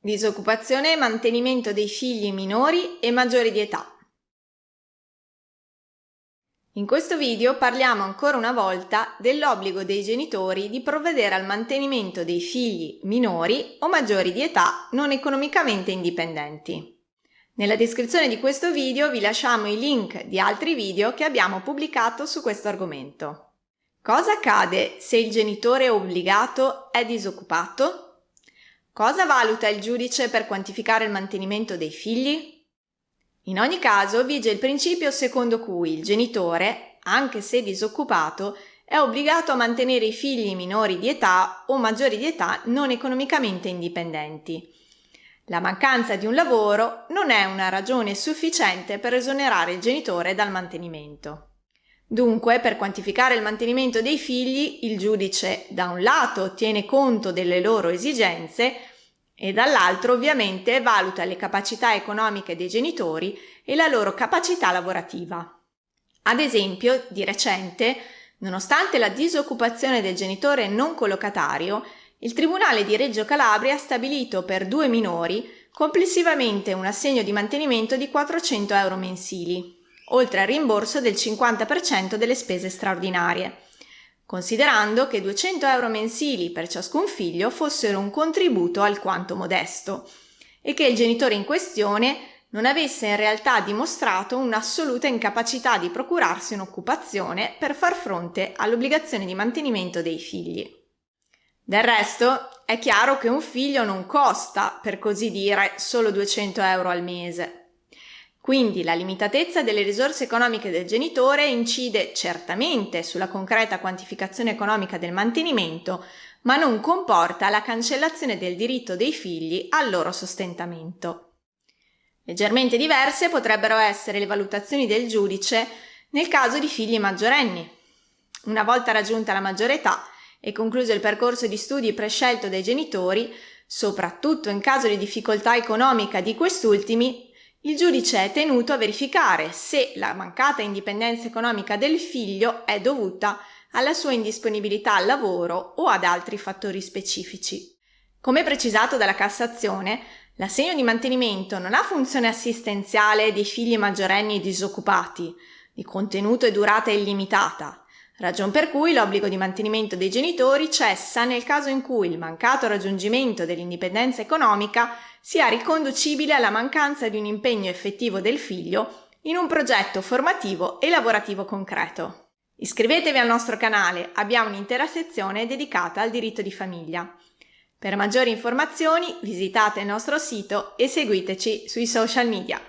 Disoccupazione e mantenimento dei figli minori e maggiori di età. In questo video parliamo ancora una volta dell'obbligo dei genitori di provvedere al mantenimento dei figli minori o maggiori di età non economicamente indipendenti. Nella descrizione di questo video vi lasciamo i link di altri video che abbiamo pubblicato su questo argomento. Cosa accade se il genitore obbligato è disoccupato? Cosa valuta il giudice per quantificare il mantenimento dei figli? In ogni caso vige il principio secondo cui il genitore, anche se disoccupato, è obbligato a mantenere i figli minori di età o maggiori di età non economicamente indipendenti. La mancanza di un lavoro non è una ragione sufficiente per esonerare il genitore dal mantenimento. Dunque, per quantificare il mantenimento dei figli, il giudice da un lato tiene conto delle loro esigenze e dall'altro ovviamente valuta le capacità economiche dei genitori e la loro capacità lavorativa. Ad esempio, di recente, nonostante la disoccupazione del genitore non collocatario, il Tribunale di Reggio Calabria ha stabilito per 2 minori complessivamente un assegno di mantenimento di 400 euro mensili, oltre al rimborso del 50% delle spese straordinarie, considerando che 200 euro mensili per ciascun figlio fossero un contributo alquanto modesto e che il genitore in questione non avesse in realtà dimostrato un'assoluta incapacità di procurarsi un'occupazione per far fronte all'obbligazione di mantenimento dei figli. Del resto, è chiaro che un figlio non costa, per così dire, solo 200 euro al mese. Quindi la limitatezza delle risorse economiche del genitore incide certamente sulla concreta quantificazione economica del mantenimento, ma non comporta la cancellazione del diritto dei figli al loro sostentamento. Leggermente diverse potrebbero essere le valutazioni del giudice nel caso di figli maggiorenni. Una volta raggiunta la maggiore età e concluso il percorso di studi prescelto dai genitori, soprattutto in caso di difficoltà economica di quest'ultimi, il giudice è tenuto a verificare se la mancata indipendenza economica del figlio è dovuta alla sua indisponibilità al lavoro o ad altri fattori specifici. Come precisato dalla Cassazione, l'assegno di mantenimento non ha funzione assistenziale dei figli maggiorenni disoccupati, di contenuto e durata illimitata, ragion per cui l'obbligo di mantenimento dei genitori cessa nel caso in cui il mancato raggiungimento dell'indipendenza economica sia riconducibile alla mancanza di un impegno effettivo del figlio in un progetto formativo e lavorativo concreto. Iscrivetevi al nostro canale, abbiamo un'intera sezione dedicata al diritto di famiglia. Per maggiori informazioni visitate il nostro sito e seguiteci sui social media.